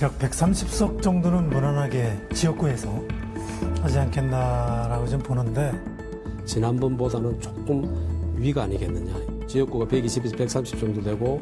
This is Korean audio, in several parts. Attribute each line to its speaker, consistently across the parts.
Speaker 1: 대략 130석 정도는 무난하게 지역구에서 하지 않겠나라고 좀 보는데
Speaker 2: 지난번보다는 조금 위가 아니겠느냐. 지역구가 120에서 130 정도 되고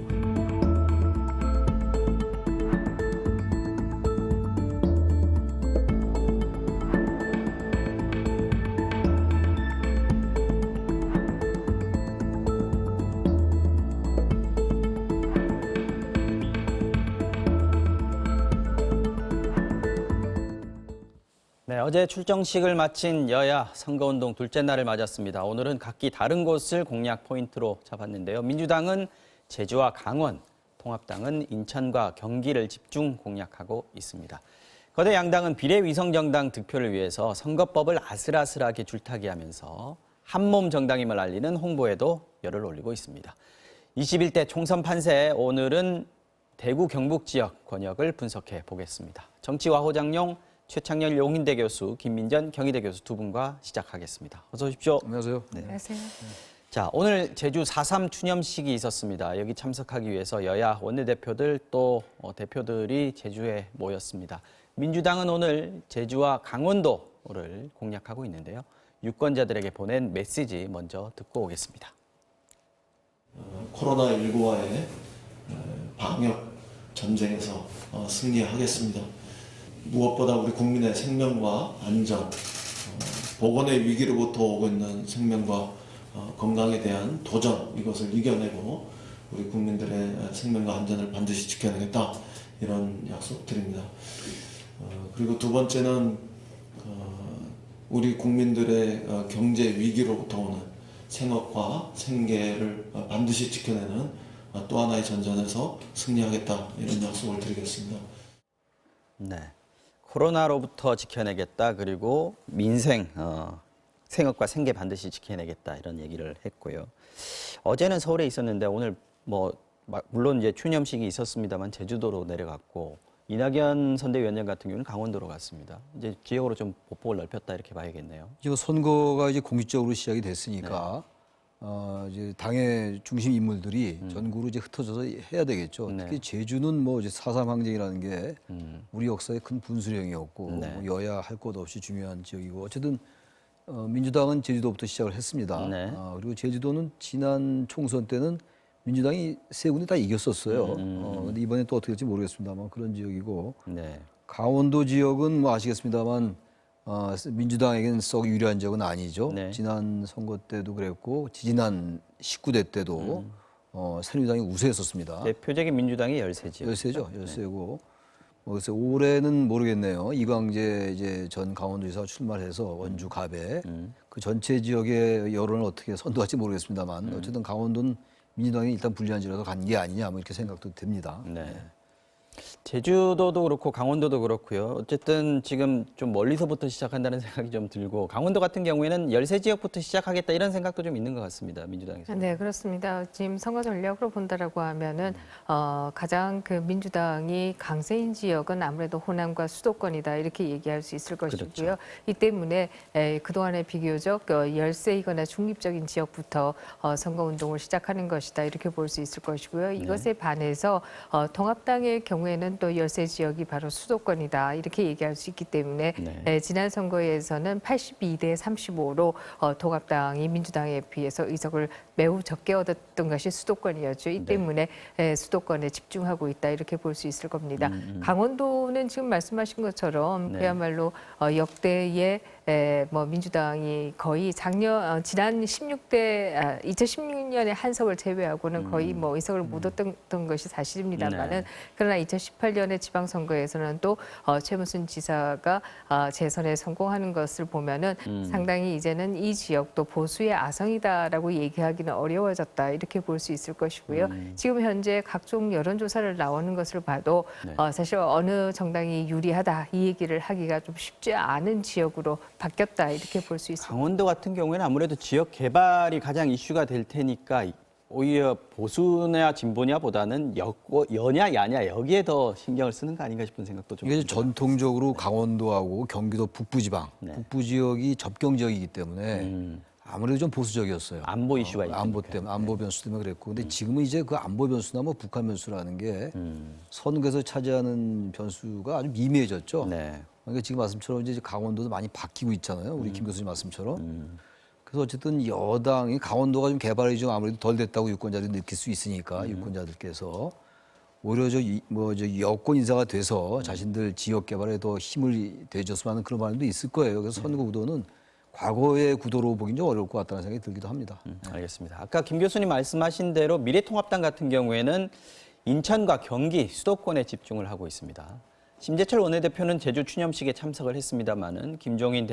Speaker 3: 네, 어제 출정식을 마친 여야 선거운동 둘째 날을 맞았습니다. 오늘은 각기 다른 곳을 공약 포인트로 잡았는데요. 민주당은 제주와 강원, 통합당은 인천과 경기를 집중 공략하고 있습니다. 거대 양당은 비례위성정당 득표를 위해서 선거법을 아슬아슬하게 줄타기하면서 한몸 정당임을 알리는 홍보에도 열을 올리고 있습니다. 21대 총선 판세, 오늘은 대구 경북 지역 권역을 분석해 보겠습니다. 정치와 호장용 최창렬 용인대 교수, 김민전 경희대 교수 두 분과 시작하겠습니다. 어서 오십시오.
Speaker 2: 안녕하세요.
Speaker 3: 네.
Speaker 4: 안녕하세요.
Speaker 3: 자, 오늘 제주 4.3 추념식이 있었습니다. 여기 참석하기 위해서 여야 원내대표들 또 대표들이 제주에 모였습니다. 민주당은 오늘 제주와 강원도를 공략하고 있는데요. 유권자들에게 보낸 메시지 먼저 듣고 오겠습니다.
Speaker 5: 코로나19와의 방역 전쟁에서 승리하겠습니다. 무엇보다 우리 국민의 생명과 안전, 보건의 위기로부터 오고 있는 생명과 건강에 대한 도전, 이것을 이겨내고 우리 국민들의 생명과 안전을 반드시 지켜내겠다, 이런 약속 드립니다. 그리고 두 번째는 우리 국민들의 경제 위기로부터 오는 생업과 생계를 반드시 지켜내는 또 하나의 전선에서 승리하겠다, 이런 약속을 드리겠습니다.
Speaker 3: 네. 코로나로부터 지켜내겠다, 그리고 민생, 생업과 생계 반드시 지켜내겠다, 이런 얘기를 했고요. 어제는 서울에 있었는데 오늘 물론 이제 추념식이 있었습니다만 제주도로 내려갔고, 이낙연 선대위원장 같은 경우는 강원도로 갔습니다. 이제 지역으로 좀 보폭을 넓혔다, 이렇게 봐야겠네요.
Speaker 6: 지금 선거가 이제 공식적으로 시작이 됐으니까 이제 당의 중심 인물들이 전국으로 이제 흩어져서 해야 되겠죠.
Speaker 3: 네.
Speaker 6: 특히 제주는 뭐 이제 4.3 항쟁이라는 게 우리 역사의 큰 분수령이었고
Speaker 3: 네.
Speaker 6: 뭐 여야 할 것 없이 중요한 지역이고, 어쨌든 민주당은 제주도부터 시작을 했습니다.
Speaker 3: 네.
Speaker 6: 그리고 제주도는 지난 총선 때는 민주당이 세 군데 다 이겼었어요. 근데 이번에 또 어떻게 될지 모르겠습니다만 그런 지역이고,
Speaker 3: 네.
Speaker 6: 강원도 지역은 뭐 아시겠습니다만 민주당에게는 썩 유리한 지역은 아니죠.
Speaker 3: 네.
Speaker 6: 지난 선거 때도 그랬고 지지난 19대 때도 새누리당이 우세했었습니다.
Speaker 3: 대표적인 민주당이 열세지요.
Speaker 6: 열세죠. 열세고. 그래서 올해는 모르겠네요. 이광재 이제 전 강원도지사가 출마를 해서 원주 갑에 그 전체 지역의 여론을 어떻게 선도할지 모르겠습니다만 어쨌든 강원도는 민주당이 일단 불리한 지역에서 간 게 아니냐, 뭐 이렇게 생각도 듭니다.
Speaker 3: 네. 제주도도 그렇고 강원도도 그렇고요. 어쨌든 지금 좀 멀리서부터 시작한다는 생각이 좀 들고, 강원도 같은 경우에는 열세 지역부터 시작하겠다, 이런 생각도 좀 있는 것 같습니다. 민주당에서.
Speaker 4: 네, 그렇습니다. 지금 선거 전략으로 본다라고 하면은 가장 그 민주당이 강세인 지역은 아무래도 호남과 수도권이다, 이렇게 얘기할 수 있을 것이고요.
Speaker 3: 그렇죠.
Speaker 4: 이 때문에 그동안에 비교적 열세이거나 중립적인 지역부터 선거 운동을 시작하는 것이다, 이렇게 볼 수 있을 것이고요. 이것에 반해서 통합당의 경우에는 또 열세 지역이 바로 수도권이다, 이렇게 얘기할 수 있기 때문에
Speaker 3: 네.
Speaker 4: 지난 선거에서는 82대 35로 통합당이 민주당에 비해서 의석을 매우 적게 얻었던 것이 수도권이었죠. 이 때문에 수도권에 집중하고 있다, 이렇게 볼 수 있을 겁니다. 강원도는 지금 말씀하신 것처럼
Speaker 3: 네.
Speaker 4: 그야말로 역대의 민주당이 거의 지난 2016년에 한석을 제외하고는 거의 의석을 못 얻었던 것이 사실입니다만은, 그러나 2018년에 지방선거에서는 또 최문순 지사가 재선에 성공하는 것을 보면은 상당히 이제는 이 지역도 보수의 아성이다라고 얘기하기는 어려워졌다, 이렇게 볼 수 있을 것이고요. 지금 현재 각종 여론조사를 나오는 것을 봐도 사실 어느 정당이 유리하다, 이 얘기를 하기가 좀 쉽지 않은 지역으로 바뀌었다, 이렇게 볼 수 있습니다.
Speaker 3: 강원도 같은 경우에는 아무래도 지역 개발이 가장 이슈가 될 테니까 오히려 보수냐 진보냐 보다는 여냐 야냐, 여기에 더 신경을 쓰는 거 아닌가 싶은 생각도 좀
Speaker 6: 이게
Speaker 3: 듭니다.
Speaker 6: 전통적으로 강원도하고 경기도 북부 지방,
Speaker 3: 네.
Speaker 6: 북부 지역이 접경 지역이기 때문에 아무래도 좀 보수적이었어요.
Speaker 3: 안보 이슈가 있으니까.
Speaker 6: 안보 때문에, 안보 변수 때문에 그랬고. 근데 지금은 이제 그 안보 변수나 뭐 북한 변수라는 게 선거에서 차지하는 변수가 아주 미미해졌죠.
Speaker 3: 네.
Speaker 6: 그러니까 지금 말씀처럼 이제 강원도도 많이 바뀌고 있잖아요. 우리 김 교수님 말씀처럼. 그래서 어쨌든 여당이 강원도가 좀 개발이 좀 아무래도 덜 됐다고 유권자들이 느낄 수 있으니까 유권자들께서 오히려 저 여권 인사가 돼서 자신들 지역 개발에 더 힘을 대줬으면 하는 그런 마음도 있을 거예요. 그래서 선거 구도는 과거의 구도로 보긴 좀 어려울 것 같다는 생각이 들기도 합니다.
Speaker 3: 알겠습니다. 아까 김 교수님 말씀하신 대로 미래통합당 같은 경우에는 인천과 경기 수도권에 집중을 하고 있습니다. 심재철 원내대표는 제주 추념식에 참석을 했습니다마는 김종인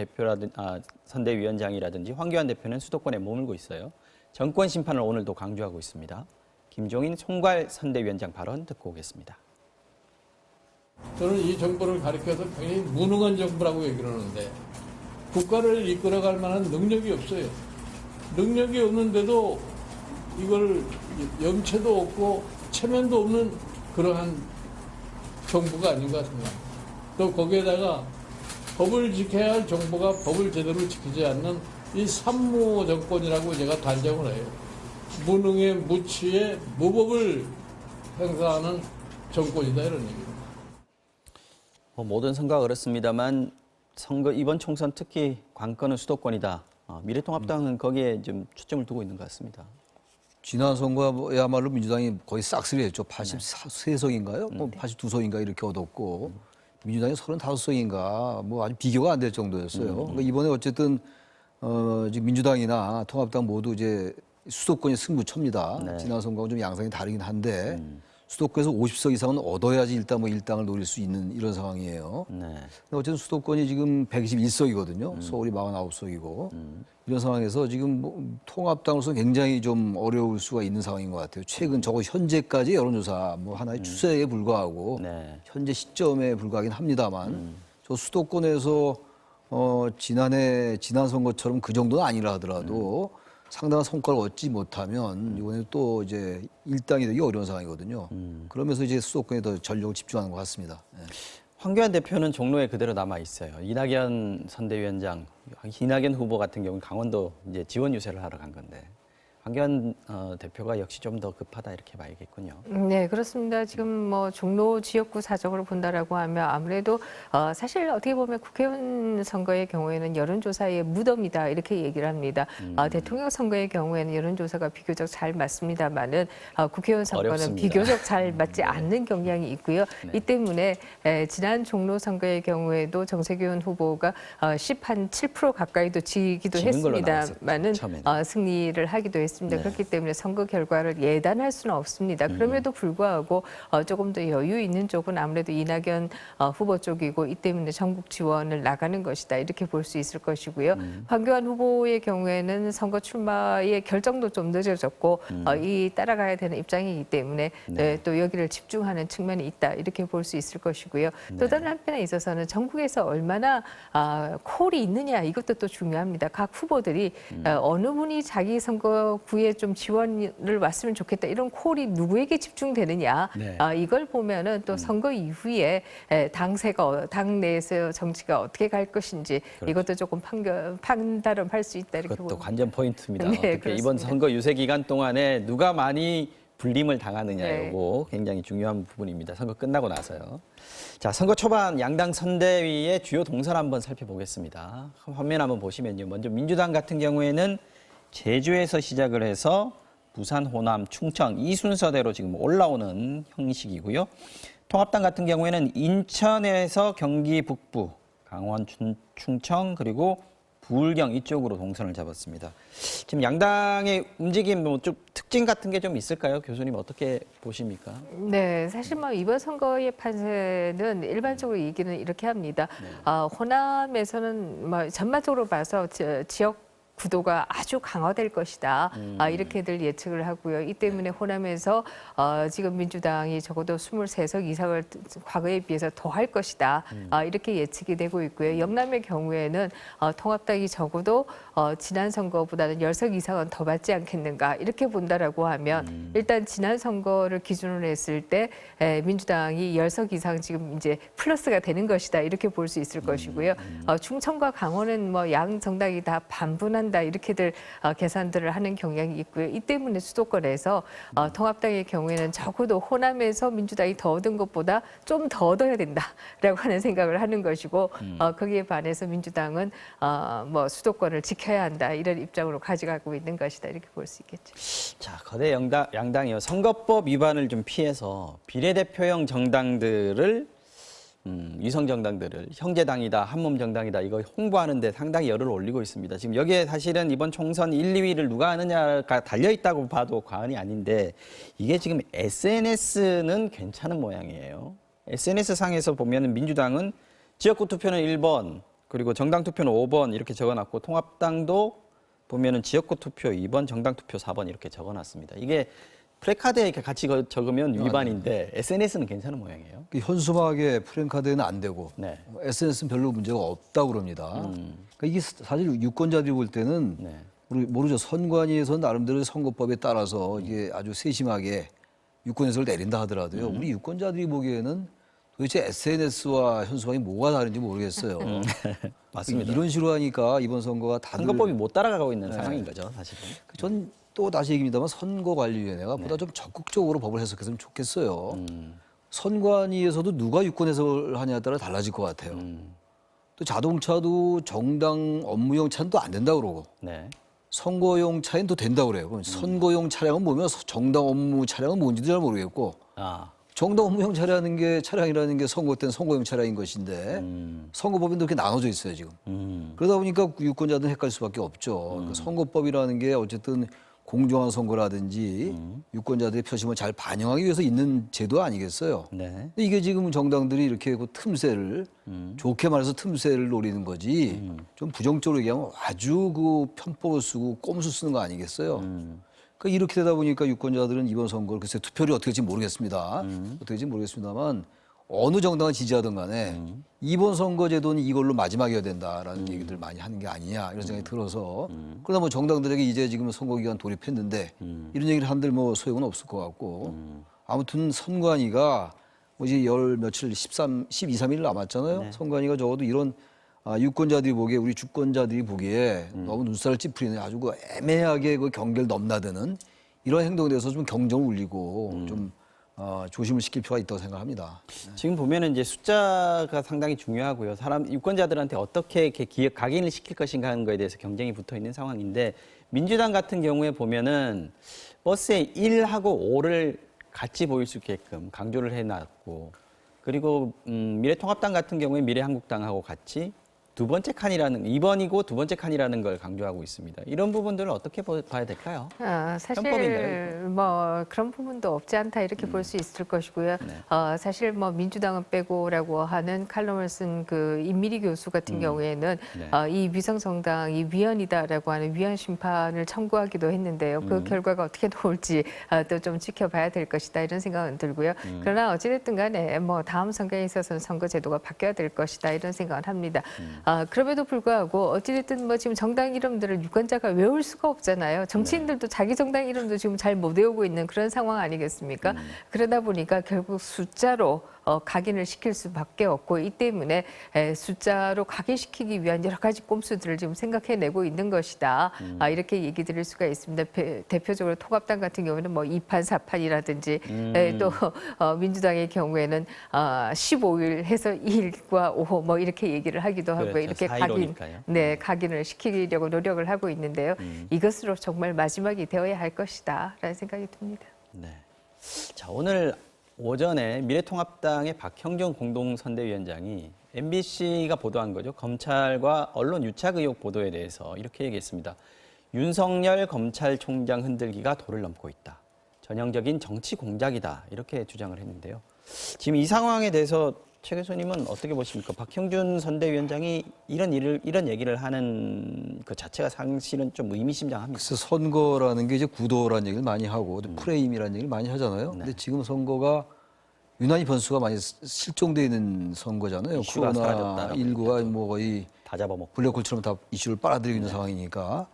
Speaker 3: 선대위원장이라든지 황교안 대표는 수도권에 머물고 있어요. 정권 심판을 오늘도 강조하고 있습니다. 김종인 총괄 선대위원장 발언 듣고 오겠습니다.
Speaker 7: 저는 이 정부를 가리켜서 굉장히 무능한 정부라고 얘기를 하는데 국가를 이끌어갈 만한 능력이 없어요. 능력이 없는데도 이걸 염치도 없고 체면도 없는 그러한 정부가 아닌 것 같습니다. 또 거기에다가 법을 지켜야 할 정부가 법을 제대로 지키지 않는 이 산무 정권이라고 제가 단정을 해요. 무능에 무치에 무법을 행사하는 정권이다 이런 얘기입니다.
Speaker 3: 모든 선거가 그렇습니다만 이번 총선 특히 관건은 수도권이다. 미래통합당은 거기에 좀 초점을 두고 있는 것 같습니다.
Speaker 6: 지난 선거야말로 민주당이 거의 싹쓸이했죠. 83석인가요? 뭐 82석인가 이렇게 얻었고 민주당이 35석인가 뭐 아주 비교가 안 될 정도였어요. 그러니까 이번에 어쨌든 지금 민주당이나 통합당 모두 이제 수도권이 승부처입니다.
Speaker 3: 네.
Speaker 6: 지난 선거하고 좀 양상이 다르긴 한데 수도권에서 50석 이상은 얻어야지 일단 뭐 일당을 노릴 수 있는 이런 상황이에요.
Speaker 3: 네.
Speaker 6: 근데 어쨌든 수도권이 지금 121석이거든요. 서울이 49석이고 이런 상황에서 지금 뭐 통합당으로서 굉장히 좀 어려울 수가 있는 상황인 것 같아요. 최근 저거 현재까지 여론조사 뭐 하나의 추세에 불과하고
Speaker 3: 네.
Speaker 6: 현재 시점에 불과하긴 합니다만 저 수도권에서 지난 선거처럼 그 정도는 아니라 하더라도 상당한 성과를 얻지 못하면 이번에 또 이제 일당이 되기 어려운 상황이거든요. 그러면서 이제 수도권에 더 전력을 집중하는 것 같습니다. 네.
Speaker 3: 황교안 대표는 종로에 그대로 남아 있어요. 이낙연 선대위원장, 이낙연 후보 같은 경우는 강원도 이제 지원 유세를 하러 간 건데 황교안 대표가 역시 좀 더 급하다 이렇게 봐야겠군요.
Speaker 4: 네, 그렇습니다. 지금 뭐 종로 지역구 사정으로 본다라고 하면 아무래도 사실 어떻게 보면 국회의원 선거의 경우에는 여론조사의 무덤이다 이렇게 얘기를 합니다. 대통령 선거의 경우에는 여론조사가 비교적 잘 맞습니다만은 국회의원 선거는
Speaker 3: 어렵습니다.
Speaker 4: 비교적 잘 맞지 않는 경향이 있고요.
Speaker 3: 네.
Speaker 4: 이 때문에 지난 종로 선거의 경우에도 정세균 후보가 7% 가까이도 지기도
Speaker 3: 지는 걸로
Speaker 4: 했습니다만은
Speaker 3: 나왔었죠, 처음에는.
Speaker 4: 승리를 하기도 했습니다.
Speaker 3: 네.
Speaker 4: 그렇기 때문에 선거 결과를 예단할 수는 없습니다. 그럼에도 불구하고 조금 더 여유 있는 쪽은 아무래도 이낙연 후보 쪽이고 이 때문에 전국 지원을 나가는 것이다 이렇게 볼 수 있을 것이고요. 황교안 후보의 경우에는 선거 출마의 결정도 좀 늦어졌고 이 따라가야 되는 입장이기 때문에
Speaker 3: 네.
Speaker 4: 또 여기를 집중하는 측면이 있다 이렇게 볼 수 있을 것이고요. 또 다른 한편에 있어서는 전국에서 얼마나 콜이 있느냐 이것도 또 중요합니다. 각 후보들이 어느 분이 자기 선거구에 좀 지원을 왔으면 좋겠다 이런 콜이 누구에게 집중되느냐
Speaker 3: 네.
Speaker 4: 이걸 보면은 또 선거 이후에 당 내에서 정치가 어떻게 갈 것인지 이것도 조금 판단할 수 있다 이렇게
Speaker 3: 그것도
Speaker 4: 봅니다.
Speaker 3: 관전 포인트입니다.
Speaker 4: 네,
Speaker 3: 어떻게 이번
Speaker 4: 그렇습니다.
Speaker 3: 선거 유세 기간 동안에 누가 많이 불림을 당하느냐
Speaker 4: 네.
Speaker 3: 이거 굉장히 중요한 부분입니다. 선거 끝나고 나서요. 자, 선거 초반 양당 선대위의 주요 동선 한번 살펴보겠습니다. 화면 한번 보시면요. 먼저 민주당 같은 경우에는 제주에서 시작을 해서 부산, 호남, 충청 이 순서대로 지금 올라오는 형식이고요. 통합당 같은 경우에는 인천에서 경기 북부, 강원, 충청 그리고 부울경 이쪽으로 동선을 잡았습니다. 지금 양당의 움직임 뭐 좀 특징 같은 게 좀 있을까요? 교수님 어떻게 보십니까?
Speaker 4: 네, 사실 뭐 이번 선거의 판세는 일반적으로 얘기는 이렇게 합니다. 호남에서는 뭐 전반적으로 봐서 지역 구도가 아주 강화될 것이다. 이렇게들 예측을 하고요. 이 때문에 호남에서 지금 민주당이 적어도 23석 이상을 과거에 비해서 더 할 것이다. 이렇게 예측이 되고 있고요. 영남의 경우에는 통합당이 적어도 지난 선거보다는 10석 이상은 더 받지 않겠는가. 이렇게 본다라고 하면 일단 지난 선거를 기준으로 했을 때 민주당이 10석 이상 지금 이제 플러스가 되는 것이다. 이렇게 볼 수 있을 것이고요. 충청과 강원은 뭐 양 정당이 다 반분한 한다 이렇게들 계산들을 하는 경향이 있고요. 이 때문에 수도권에서 통합당의 경우에는 적어도 호남에서 민주당이 더 얻은 것보다 좀 더 얻어야 된다라고 하는 생각을 하는 것이고 거기에 반해서 민주당은 뭐 수도권을 지켜야 한다 이런 입장으로 가져가고 있는 것이다 이렇게 볼 수 있겠죠.
Speaker 3: 자, 거대 양당이요. 선거법 위반을 좀 피해서 비례대표형 정당들을 위성 정당들을 형제당이다, 한몸 정당이다 이거 홍보하는데 상당히 열을 올리고 있습니다. 지금 여기에 사실은 이번 총선 1, 2위를 누가 하느냐가 달려 있다고 봐도 과언이 아닌데 이게 지금 SNS는 괜찮은 모양이에요. SNS 상에서 보면은 민주당은 지역구 투표는 1번, 그리고 정당 투표는 5번 이렇게 적어놨고 통합당도 보면은 지역구 투표 2번, 정당 투표 4번 이렇게 적어놨습니다. 이게 프레카드에 이렇게 같이 적으면 위반인데 SNS는 괜찮은 모양이에요.
Speaker 6: 현수막에 프랭카드에는 안 되고
Speaker 3: 네.
Speaker 6: SNS는 별로 문제가 없다고 그럽니다. 그러니까 이게 사실 유권자들이 볼 때는
Speaker 3: 네.
Speaker 6: 우리 모르죠. 선관위에서 나름대로 선거법에 따라서 이게 아주 세심하게 유권 해석을 내린다 하더라도요. 우리 유권자들이 보기에는 도대체 SNS와 현수막이 뭐가 다른지 모르겠어요.
Speaker 3: 맞습니다.
Speaker 6: 이런 식으로 하니까 이번 선거가 다들
Speaker 3: 선거법이 못 따라가고 있는 상황인 거죠, 사실은.
Speaker 6: 전 또 다시 얘기입니다만 선거관리위원회가 보다 좀 적극적으로 법을 해석했으면 좋겠어요. 선관위에서도 누가 유권 해석을 하냐에 따라 달라질 것 같아요. 또 자동차도 정당 업무용 차는 또 안 된다고 그러고
Speaker 3: 네.
Speaker 6: 선거용 차는 또 된다고 그래요. 그럼 선거용 차량은 뭐면 정당 업무 차량은 뭔지도 잘 모르겠고
Speaker 3: 아,
Speaker 6: 정당 업무용 차량이라는 게 선거 때는 선거용 차량인 것인데 선거법인도 그렇게 나눠져 있어요 지금. 그러다 보니까 유권자들은 헷갈릴 수밖에 없죠. 그러니까 선거법이라는 게 어쨌든 공정한 선거라든지 유권자들의 표심을 잘 반영하기 위해서 있는 제도 아니겠어요.
Speaker 3: 네.
Speaker 6: 근데 이게 지금 정당들이 이렇게 그 틈새를 좋게 말해서 틈새를 노리는 거지 좀 부정적으로 얘기하면 아주 그 편법을 쓰고 꼼수 쓰는 거 아니겠어요. 그러니까 이렇게 되다 보니까 유권자들은 이번 선거를 글쎄 투표율이 어떻게 될지 모르겠습니다. 어떻게 될지 모르겠습니다만 어느 정당을 지지하든 간에 이번 선거제도는 이걸로 마지막이어야 된다라는 얘기들 많이 하는 게 아니냐 이런 생각이 들어서 그러다 뭐 정당들에게 이제 지금 선거기간 돌입했는데 이런 얘기를 한들 뭐 소용은 없을 것 같고 아무튼 선관위가 뭐 이제 열 며칠 12, 13일 남았잖아요.
Speaker 3: 네.
Speaker 6: 선관위가 적어도 이런 유권자들이 보기에 우리 주권자들이 보기에 너무 눈살을 찌푸리는 아주 그 애매하게 그 경계를 넘나드는 이런 행동에 대해서 좀 경종을 울리고 좀 조심을 시킬 필요가 있다고 생각합니다.
Speaker 3: 지금 보면은 이제 숫자가 상당히 중요하고요. 유권자들한테 어떻게 이렇게 각인을 시킬 것인가 하는 거에 대해서 경쟁이 붙어 있는 상황인데 민주당 같은 경우에 보면은 버스에 1하고 5를 같이 보일 수 있게끔 강조를 해놨고 그리고 미래통합당 같은 경우에 미래한국당하고 같이 두 번째 칸이라는 2번이고 두 번째 칸이라는 걸 강조하고 있습니다. 이런 부분들은 어떻게 봐야 될까요?
Speaker 4: 사실
Speaker 3: 편법인가요?
Speaker 4: 뭐 그런 부분도 없지 않다 이렇게 볼 수 있을 것이고요.
Speaker 3: 네.
Speaker 4: 사실 뭐 민주당은 빼고라고 하는 칼럼을 쓴 그 임미리 교수 같은 경우에는
Speaker 3: 네.
Speaker 4: 이 위성정당이 위헌이다라고 하는 위헌 심판을 청구하기도 했는데요. 그 결과가 어떻게 나올지 또 좀 지켜봐야 될 것이다 이런 생각은 들고요. 그러나 어찌됐든 간에 뭐 다음 선거에 있어서는 선거제도가 바뀌어야 될 것이다 이런 생각을 합니다. 그럼에도 불구하고 어찌됐든 뭐 지금 정당 이름들을 유권자가 외울 수가 없잖아요. 정치인들도 자기 정당 이름도 지금 잘 못 외우고 있는 그런 상황 아니겠습니까? 그러다 보니까 결국 숫자로 각인을 시킬 수밖에 없고 이 때문에 숫자로 각인시키기 위한 여러 가지 꼼수들을 지금 생각해내고 있는 것이다. 이렇게 얘기 드릴 수가 있습니다. 대표적으로 통합당 같은 경우는 뭐 2판, 4판이라든지 또 민주당의 경우에는 15일 해서 2일과 5호 뭐 이렇게 얘기를 하기도 하고요.
Speaker 3: 그렇죠.
Speaker 4: 이렇게
Speaker 3: 4.15니까요.
Speaker 4: 각인을 시키려고 노력을 하고 있는데요. 이것으로 정말 마지막이 되어야 할 것이다라는 생각이 듭니다.
Speaker 3: 네. 자, 오늘 오전에 미래통합당의 박형준 공동선대위원장이 MBC가 보도한 거죠. 검찰과 언론 유착 의혹 보도에 대해서 이렇게 얘기했습니다. 윤석열 검찰총장 흔들기가 도를 넘고 있다. 전형적인 정치 공작이다. 이렇게 주장을 했는데요. 지금 이 상황에 대해서 최 교수님은 어떻게 보십니까? 박형준 선대위원장이 이런 얘기를 하는 그 자체가 사실은 좀 의미심장합니다.
Speaker 6: 그래서 선거라는 게 이제 구도라는 얘기를 많이 하고 프레임이라는 얘기를 많이 하잖아요.
Speaker 3: 네.
Speaker 6: 근데 지금 선거가 유난히 변수가 많이 실종되어 있는 선거잖아요.
Speaker 3: 이슈가 사라졌다라고
Speaker 6: 코로나19가 뭐 거의
Speaker 3: 다 잡아먹고.
Speaker 6: 블랙홀처럼 다 이슈를 빨아들이고 있는 상황이니까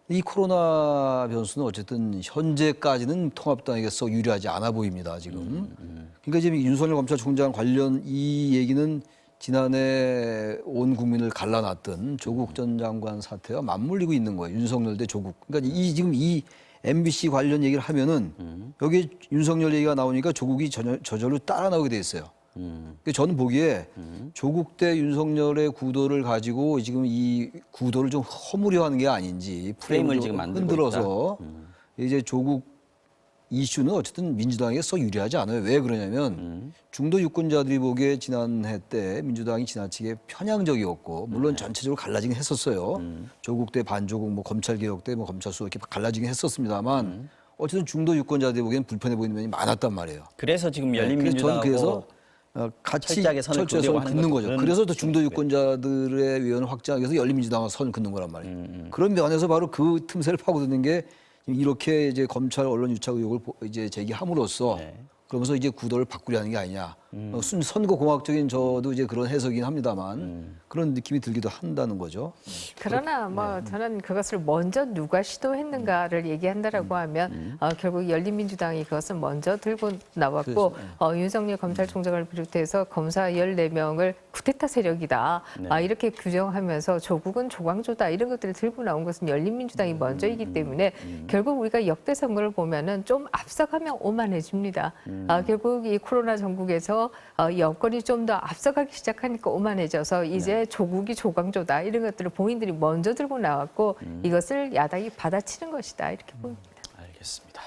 Speaker 6: 이 코로나 변수는 어쨌든 현재까지는 통합당에게 썩 유리하지 않아 보입니다. 지금. 그러니까 지금 윤석열 검찰총장 관련 이 얘기는 지난해 온 국민을 갈라놨던 조국 전 장관 사태와 맞물리고 있는 거예요. 윤석열 대 조국. 그러니까 지금 이 MBC 관련 얘기를 하면은 여기 윤석열 얘기가 나오니까 조국이 저절로 따라 나오게 돼 있어요. 그러니까 저는 보기에 조국 대 윤석열의 구도를 가지고 지금 이 구도를 좀 허무려하는 게 아닌지
Speaker 3: 프레임을
Speaker 6: 좀
Speaker 3: 지금 만들고
Speaker 6: 흔들어서 이제 조국 이슈는 어쨌든 민주당에게 썩 유리하지 않아요. 왜 그러냐면 중도 유권자들이 보기에 지난해 때 민주당이 지나치게 편향적이었고 물론 전체적으로 갈라지긴 했었어요. 조국 대 반조국, 뭐 검찰개혁 때 뭐 검찰 수사 이렇게 갈라지긴 했었습니다만 어쨌든 중도 유권자들이 보기엔 불편해 보이는 면이 많았단 말이에요.
Speaker 3: 그래서 지금
Speaker 6: 그래서 저는
Speaker 3: 열린민주당하고
Speaker 6: 그래서 같이
Speaker 3: 철저하게 선을
Speaker 6: 철저히 선을
Speaker 3: 긋는
Speaker 6: 긋는 거죠.
Speaker 3: 그런
Speaker 6: 그래서 또 중도
Speaker 3: 식이고요.
Speaker 6: 유권자들의 위원을 확장하기 위해서 열린민주당과 선을 긋는 거란 말이에요. 그런 면에서 바로 그 틈새를 파고드는 게 이렇게 이제 검찰 언론 유착 의혹을 이제 제기함으로써 그러면서 이제 구도를 바꾸려는 게 아니냐. 선거 공학적인 저도 이제 그런 해석이긴 합니다만 그런 느낌이 들기도 한다는 거죠.
Speaker 4: 그러나 뭐 저는 그것을 먼저 누가 시도했는가를 얘기한다라고 하면 결국 열린민주당이 그것을 먼저 들고 나왔고 윤석열 검찰총장을 비롯해서 검사 14명을 쿠데타 세력이다 이렇게 규정하면서 조국은 조광조다 이런 것들을 들고 나온 것은 열린민주당이 먼저이기 때문에 결국 우리가 역대 선거를 보면은 좀 앞서가면 오만해집니다. 결국 이 코로나 전국에서 여권이 좀 더 앞서가기 시작하니까 오만해져서 이제 조국이 조광조다 이런 것들을 본인들이 먼저 들고 나왔고 이것을 야당이 받아치는 것이다 이렇게 보입니다.
Speaker 3: 알겠습니다.